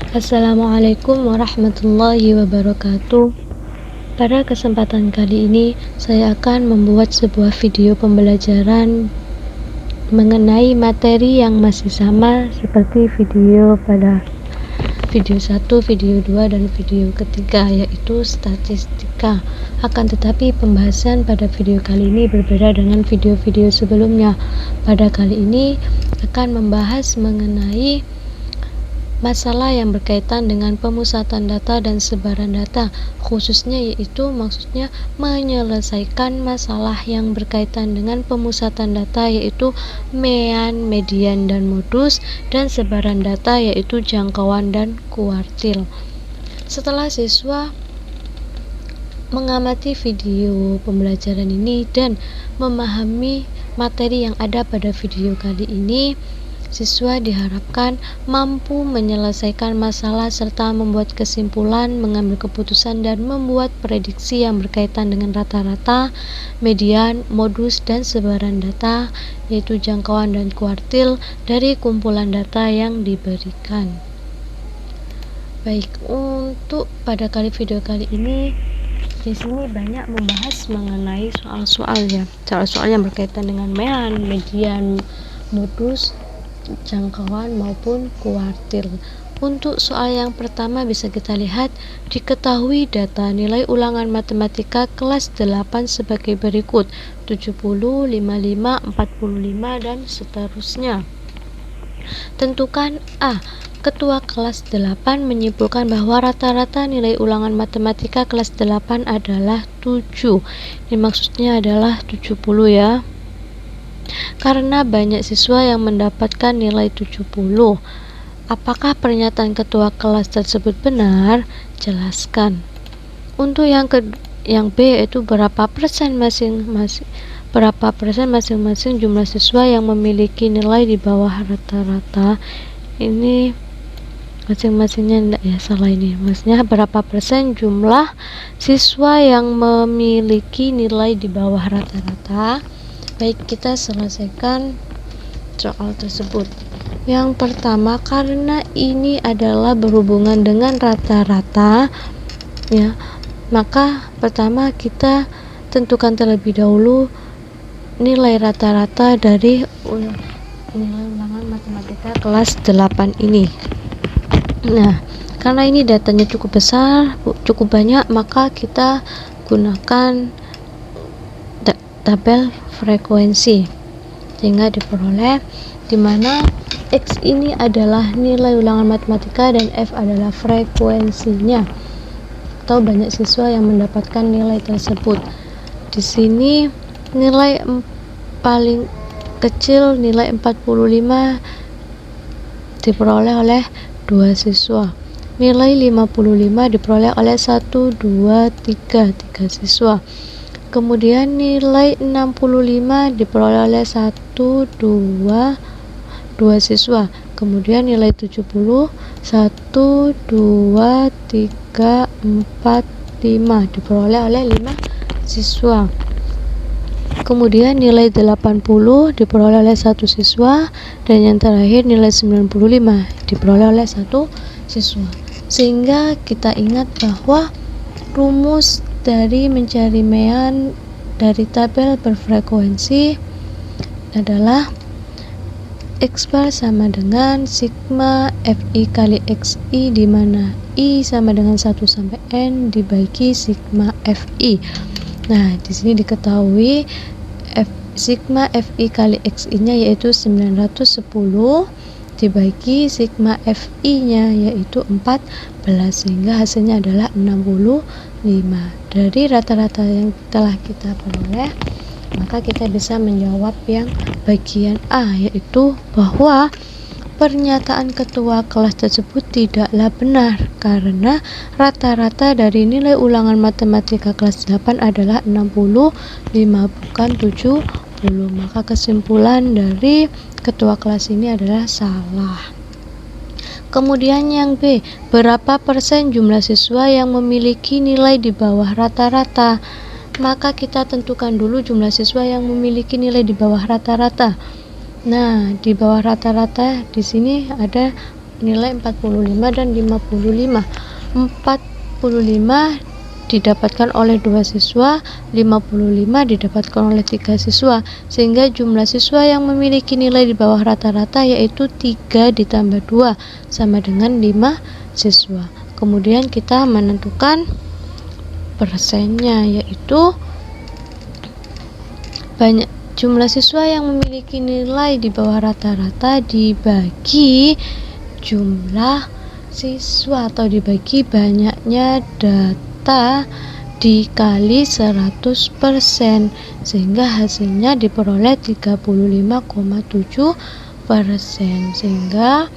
Assalamualaikum warahmatullahi wabarakatuh. Pada kesempatan kali ini, saya akan membuat sebuah video pembelajaran mengenai materi yang masih sama seperti video pada video 1, video 2, dan video ketiga, yaitu statistika. Akan tetapi pembahasan pada video kali ini berbeda dengan video-video sebelumnya. Pada kali ini akan membahas mengenai masalah yang berkaitan dengan pemusatan data dan sebaran data, khususnya yaitu maksudnya menyelesaikan masalah yang berkaitan dengan pemusatan data yaitu mean, median, dan modus, dan sebaran data yaitu jangkauan dan kuartil. Setelah siswa mengamati video pembelajaran ini dan memahami materi yang ada pada video kali ini, siswa diharapkan mampu menyelesaikan masalah serta membuat kesimpulan, mengambil keputusan, dan membuat prediksi yang berkaitan dengan rata-rata, median, modus, dan sebaran data, yaitu jangkauan dan kuartil dari kumpulan data yang diberikan. Baik, untuk pada video kali ini di sini banyak membahas mengenai soal-soal yang berkaitan dengan mean, median, modus, jangkauan maupun kuartil. Untuk soal yang pertama bisa kita lihat, diketahui data nilai ulangan matematika kelas 8 sebagai berikut: 70, 55, 45, dan seterusnya. Tentukan A. Ketua kelas 8 menyimpulkan bahwa rata-rata nilai ulangan matematika kelas 8 adalah 7. Ini maksudnya adalah 70 ya. Karena banyak siswa yang mendapatkan nilai 70. Apakah pernyataan ketua kelas tersebut benar? Jelaskan. Untuk yang B yaitu berapa persen masing-masing jumlah siswa yang memiliki nilai di bawah rata-rata. Ini masing-masingnya enggak ya, salah ini. Maksudnya berapa persen jumlah siswa yang memiliki nilai di bawah rata-rata. Baik, kita selesaikan soal tersebut. Yang pertama, karena ini adalah berhubungan dengan rata-rata ya, maka pertama kita tentukan terlebih dahulu nilai rata-rata dari nilai ulangan matematika kelas 8 ini. Nah, karena ini datanya cukup besar, cukup banyak, maka kita gunakan tabel frekuensi sehingga diperoleh di mana X ini adalah nilai ulangan matematika dan F adalah frekuensinya atau banyak siswa yang mendapatkan nilai tersebut. Di sini nilai paling kecil nilai 45 diperoleh oleh 2 siswa. Nilai 55 diperoleh oleh 1, 2, 3 siswa. Kemudian nilai 65 diperoleh oleh 1, 2 siswa. Kemudian nilai 70 1, 2, 3, 4, 5 diperoleh oleh 5 siswa. Kemudian nilai 80 diperoleh oleh 1 siswa, dan yang terakhir nilai 95 diperoleh oleh 1 siswa. Sehingga kita ingat bahwa rumus dari mencari mean dari tabel berfrekuensi adalah X bar sama dengan sigma Fi kali Xi, di mana I sama dengan 1 sampai N dibagi sigma Fi. Nah, di sini diketahui sigma Fi kali Xi nya yaitu 910 dibagi sigma Fi nya yaitu 14, sehingga hasilnya adalah 65. Dari rata-rata yang telah kita peroleh, maka kita bisa menjawab yang bagian A, yaitu bahwa pernyataan ketua kelas tersebut tidaklah benar karena rata-rata dari nilai ulangan matematika kelas 8 adalah 65 bukan 70. Maka kesimpulan dari ketua kelas ini adalah salah. Kemudian yang B, berapa persen jumlah siswa yang memiliki nilai di bawah rata-rata? Maka kita tentukan dulu jumlah siswa yang memiliki nilai di bawah rata-rata. Nah, di bawah rata-rata di sini ada nilai 45 dan 55. 45 didapatkan oleh 2 siswa, 55 didapatkan oleh 3 siswa, sehingga jumlah siswa yang memiliki nilai di bawah rata-rata yaitu 3 ditambah 2 sama dengan 5 siswa. Kemudian kita menentukan persennya, yaitu banyak jumlah siswa yang memiliki nilai di bawah rata-rata dibagi jumlah siswa atau dibagi banyaknya data dikali 100%, sehingga hasilnya diperoleh 35,7%, sehingga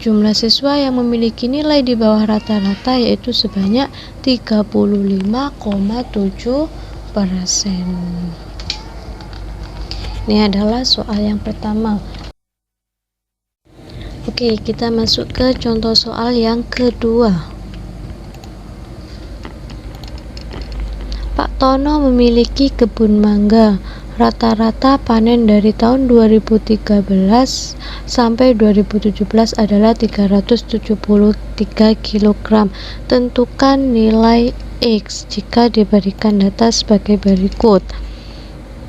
jumlah siswa yang memiliki nilai di bawah rata-rata yaitu sebanyak 35,7%. Ini adalah soal yang pertama. Oke, kita masuk ke contoh soal yang kedua. Pak Tono memiliki kebun mangga. Rata-rata panen dari tahun 2013 sampai 2017 adalah 373 kg. Tentukan nilai X jika diberikan data sebagai berikut.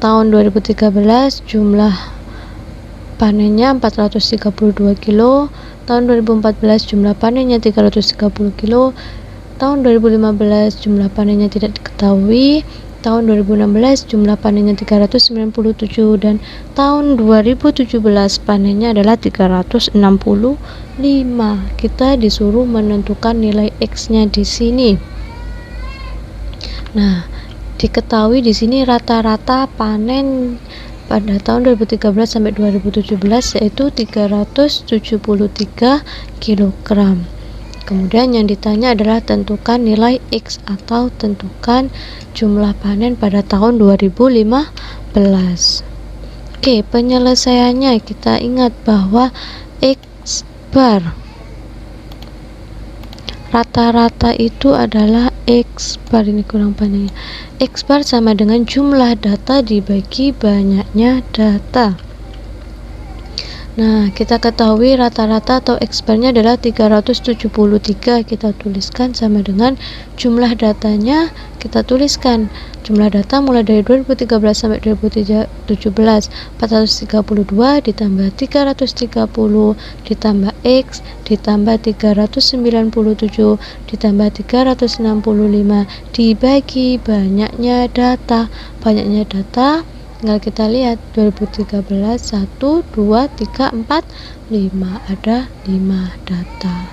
Tahun 2013 jumlah panennya 432 kg, tahun 2014 jumlah panennya 330 kg, tahun 2015 jumlah panennya tidak diketahui, tahun 2016 jumlah panennya 397, dan tahun 2017 panennya adalah 365. Kita disuruh menentukan nilai X-nya di sini. Nah, diketahui di sini rata-rata panen pada tahun 2013 sampai 2017 yaitu 373 kg. Kemudian yang ditanya adalah tentukan nilai X atau tentukan jumlah panen pada tahun 2015. Oke, penyelesaiannya kita ingat bahwa X bar rata-rata itu adalah X bar, ini kurang panjangnya. X bar sama dengan jumlah data dibagi banyaknya data. Nah, kita ketahui rata-rata atau X barnya adalah 373. Kita tuliskan sama dengan jumlah datanya, kita tuliskan jumlah data mulai dari 2013 sampai 2017, 432 ditambah 330 ditambah X ditambah 397 ditambah 365 dibagi banyaknya data. Banyaknya data tinggal kita lihat 2013 1 2 3 4 5, ada 5 data.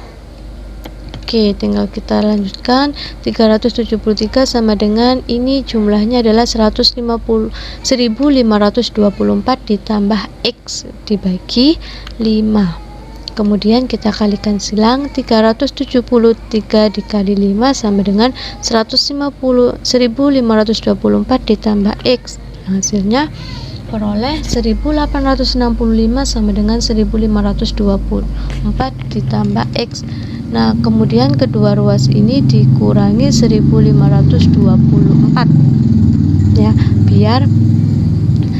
Oke, tinggal kita lanjutkan. 373 sama dengan ini jumlahnya adalah 1524 ditambah X dibagi 5. Kemudian kita kalikan silang, 373 dikali 5 sama dengan 1524 ditambah X. Hasilnya peroleh 1865 sama dengan 1524 ditambah X. Nah, kemudian kedua ruas ini dikurangi 1524 ya, biar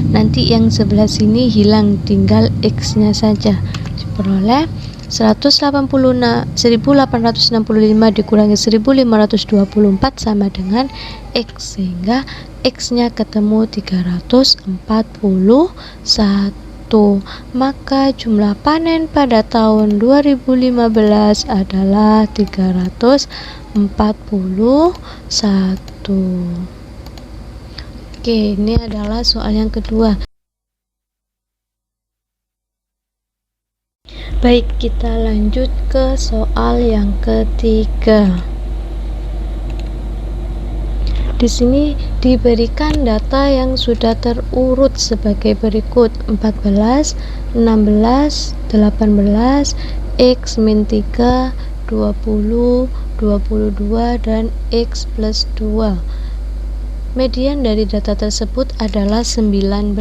nanti yang sebelah sini hilang, tinggal X nya saja. Diperoleh 1865 dikurangi 1524 sama dengan X, sehingga X nya ketemu 341. Maka jumlah panen pada tahun 2015 adalah 341. Oke, ini adalah soal yang kedua. Baik, kita lanjut ke soal yang ketiga. Di sini diberikan data yang sudah terurut sebagai berikut: 14, 16, 18, X min 3, 20, 22, dan X plus 2. Median dari data tersebut adalah 19.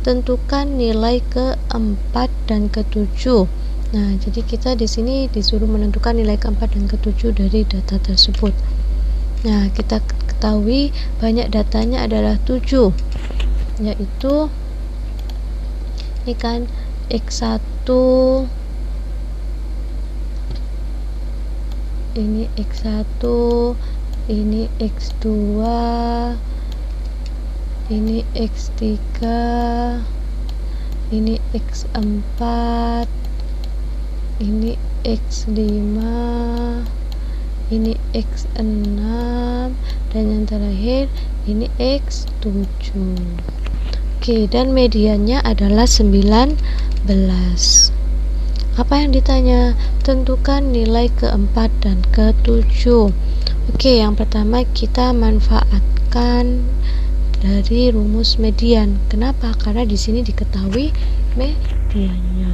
Tentukan nilai ke-4 dan ke-7. Nah, jadi kita di sini disuruh menentukan nilai ke-4 dan ke-7 dari data tersebut. Nah, kita ketahui banyak datanya adalah 7, yaitu ini kan X1, ini X1, ini X2, ini X3, ini X4, ini X5, ini X6, dan yang terakhir ini X7. Oke, dan mediannya adalah 19. Apa yang ditanya? Tentukan nilai keempat dan ketujuh. Oke, yang pertama kita manfaatkan dari rumus median. Kenapa? Karena di sini diketahui mediannya.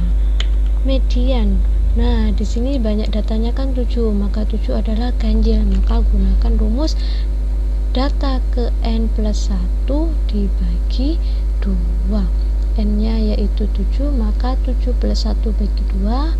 Median. Nah, di sini banyak datanya kan 7, maka 7 adalah ganjil. Maka gunakan rumus data ke n plus 1 dibagi 2. N-nya yaitu 7, maka 7 plus 1 bagi 2,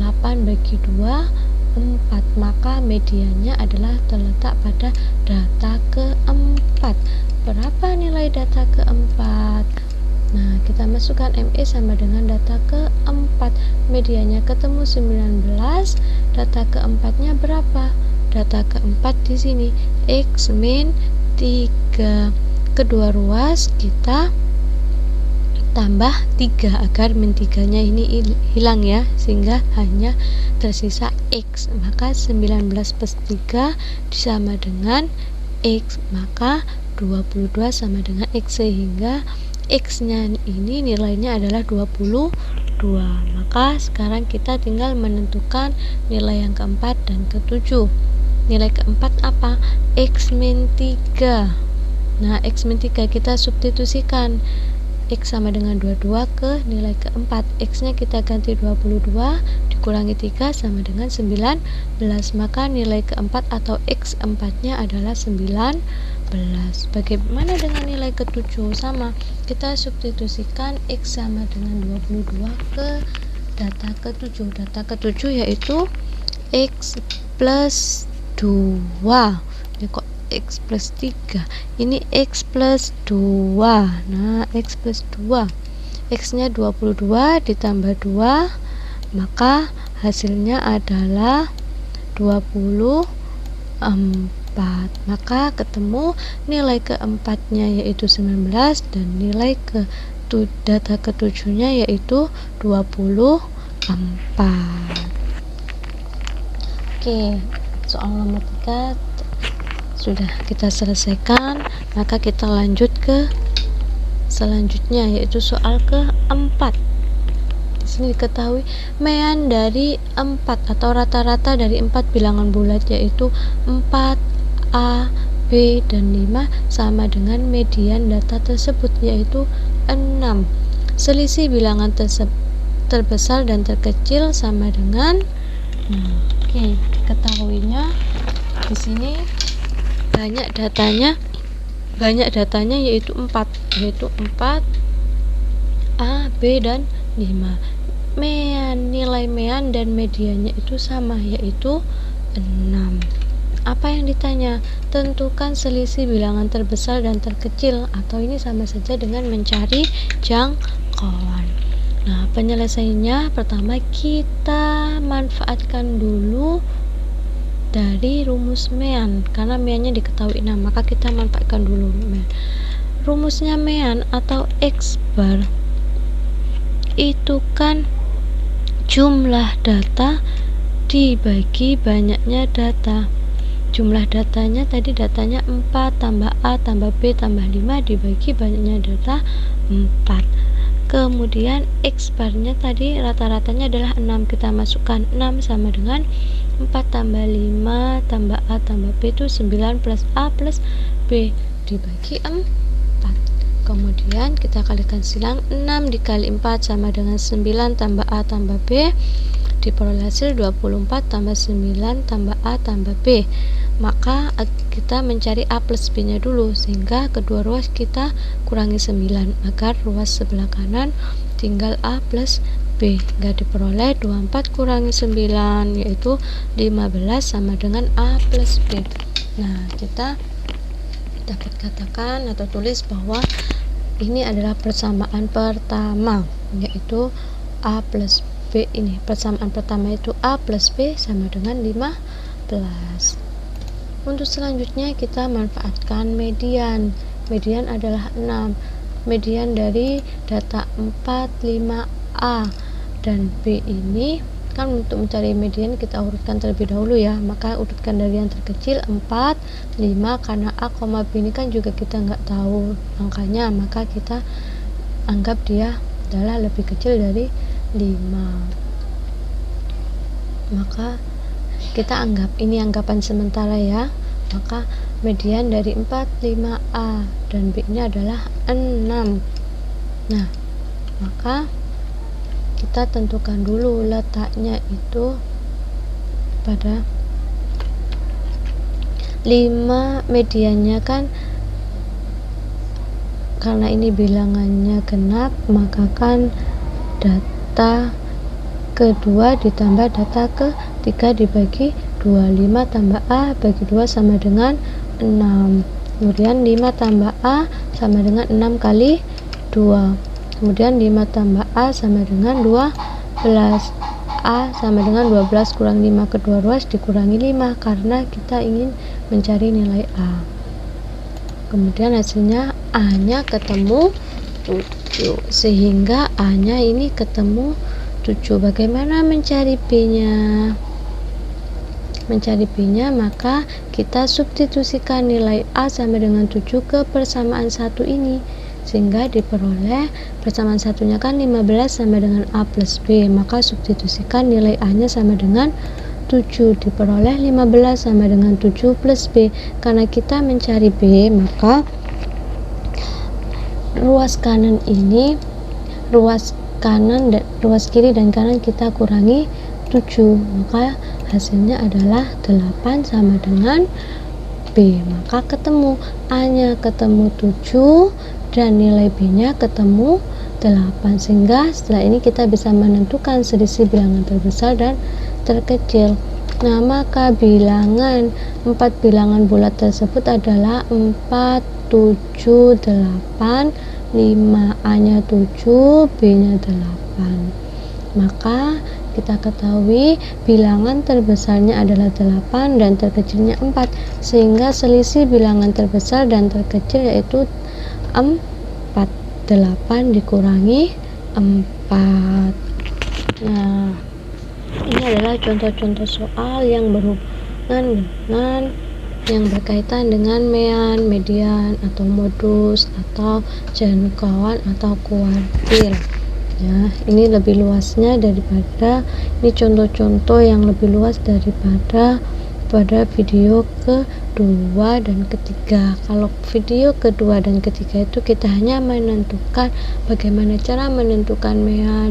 8 bagi 2, 4. Maka mediannya adalah terletak pada data keempat. Berapa nilai data keempat? Nah, kita masukkan ME sama dengan data keempat. Mediannya ketemu 19. Data keempatnya berapa? Data keempat di sini X min 3. Kedua ruas kita tambah 3 agar min 3-nya ini hilang ya, sehingga hanya tersisa X. Maka 19 plus 3 sama dengan X, maka 22 sama dengan X, sehingga X-nya ini nilainya adalah 22. Maka sekarang kita tinggal menentukan nilai yang keempat dan ketujuh. Nilai keempat apa? X min 3. Nah, X min 3 kita substitusikan. X sama dengan 22 ke nilai keempat. X-nya kita ganti 22 dikurangi 3 sama dengan 19. Maka nilai keempat atau X4 nya adalah 19. Bagaimana dengan nilai ketujuh? Sama, kita substitusikan X sama dengan 22 ke data ketujuh. Data ketujuh yaitu X plus 2. Ini kok X plus 3, ini X plus 2. Nah, X plus 2, X nya 22 ditambah 2, maka hasilnya adalah 24. Maka ketemu nilai keempatnya yaitu 19 dan nilai data ketujuhnya yaitu 24. Oke, soal nomor 3 sudah kita selesaikan. Maka kita lanjut ke selanjutnya, yaitu soal keempat. Di sini diketahui mean dari 4 atau rata-rata dari 4 bilangan bulat yaitu 4A, B, dan 5 sama dengan median data tersebut yaitu 6. Selisih bilangan terbesar dan terkecil sama dengan oke, ketahuinya di sini banyak datanya yaitu 4 A, B, dan 5. Nilai mean dan mediannya itu sama yaitu 6. Apa yang ditanya? Tentukan selisih bilangan terbesar dan terkecil, atau ini sama saja dengan mencari jangkauan. Nah, penyelesaiannya pertama kita manfaatkan dulu dari rumus mean, karena meannya diketahui 6, maka kita manfaatkan dulu mean. Rumusnya mean atau X bar itu kan jumlah data dibagi banyaknya data. Jumlah datanya tadi datanya 4 tambah A tambah B tambah 5 dibagi banyaknya data 4. Kemudian X barnya tadi rata-ratanya adalah 6, kita masukkan 6 sama dengan 4 tambah 5 tambah A tambah B itu 9 plus A plus B dibagi 4. Kemudian kita kalikan silang, 6 dikali 4 sama dengan 9 tambah A tambah B, diperoleh hasil 24 tambah 9 tambah A tambah B. Maka kita mencari A plus B nya dulu, sehingga kedua ruas kita kurangi 9 agar ruas sebelah kanan tinggal A plus B, hingga diperoleh 24 kurangi 9 yaitu 15 sama dengan A plus B. Nah, kita dapat katakan atau tulis bahwa ini adalah persamaan pertama, yaitu A plus B ini. Persamaan pertama itu A plus B sama dengan 15. Untuk selanjutnya kita manfaatkan median. Median adalah 6. Median dari data 4, 5A dan B ini kan untuk mencari median kita urutkan terlebih dahulu ya, maka urutkan dari yang terkecil 4, 5 karena A, B ini kan juga kita nggak tahu angkanya, maka kita anggap dia adalah lebih kecil dari 5, maka kita anggap ini anggapan sementara ya, maka median dari 4, 5A dan B ini adalah 6. Nah, maka kita tentukan dulu letaknya itu pada 5. Mediannya kan karena ini bilangannya genap, maka kan data kedua ditambah data ketiga dibagi 2. 5 tambah A bagi 2 sama dengan 6. Kemudian 5 tambah A sama dengan 6 kali 2. Kemudian 5 tambah A sama dengan 12. A sama dengan 12 kurang 5 kedua ruas dikurangi 5 karena kita ingin mencari nilai A. Kemudian hasilnya A nya ketemu 7, sehingga A nya ini ketemu 7. Bagaimana mencari B nya? Mencari B nya maka kita substitusikan nilai A sama dengan 7 ke persamaan 1 ini, sehingga diperoleh persamaan satunya kan 15 sama dengan A plus B, maka substitusikan nilai A nya sama dengan 7, diperoleh 15 sama dengan 7 plus B. Karena kita mencari B, maka ruas kanan ini, ruas kanan dan ruas kiri dan kanan kita kurangi 7, maka hasilnya adalah 8 sama dengan B. Maka ketemu A nya ketemu 7 dan nilai B nya ketemu 8, sehingga setelah ini kita bisa menentukan selisih bilangan terbesar dan terkecil. Nah, maka bilangan 4 bilangan bulat tersebut adalah 4, 7, 8, 5. A nya 7, B nya 8. Maka kita ketahui bilangan terbesarnya adalah 8 dan terkecilnya 4, sehingga selisih bilangan terbesar dan terkecil yaitu 4. 8 dikurangi 4. Nah, ini adalah contoh-contoh soal yang berhubungan dengan yang berkaitan dengan median atau modus atau jangkauan atau kuartil. Ya, ini lebih luasnya daripada, ini contoh-contoh yang lebih luas daripada pada video kedua dan ketiga. Kalau video kedua dan ketiga itu kita hanya menentukan bagaimana cara menentukan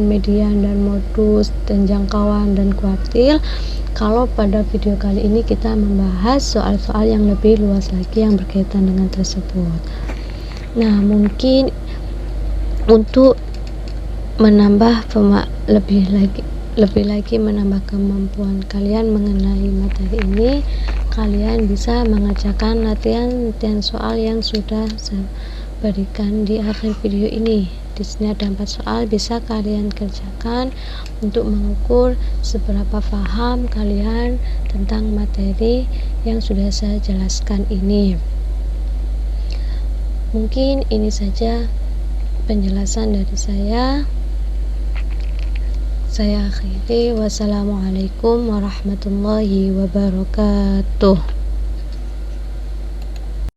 median dan modus dan jangkauan dan kuartil. Kalau pada video kali ini kita membahas soal-soal yang lebih luas lagi yang berkaitan dengan tersebut. Nah, mungkin untuk menambah lebih lagi menambah kemampuan kalian mengenai materi ini, kalian bisa mengerjakan latihan soal yang sudah saya berikan di akhir video ini. Di sini ada 4 soal bisa kalian kerjakan untuk mengukur seberapa paham kalian tentang materi yang sudah saya jelaskan ini. Mungkin ini saja penjelasan dari saya. Saya akhiri. Wassalamualaikum warahmatullahi wabarakatuh.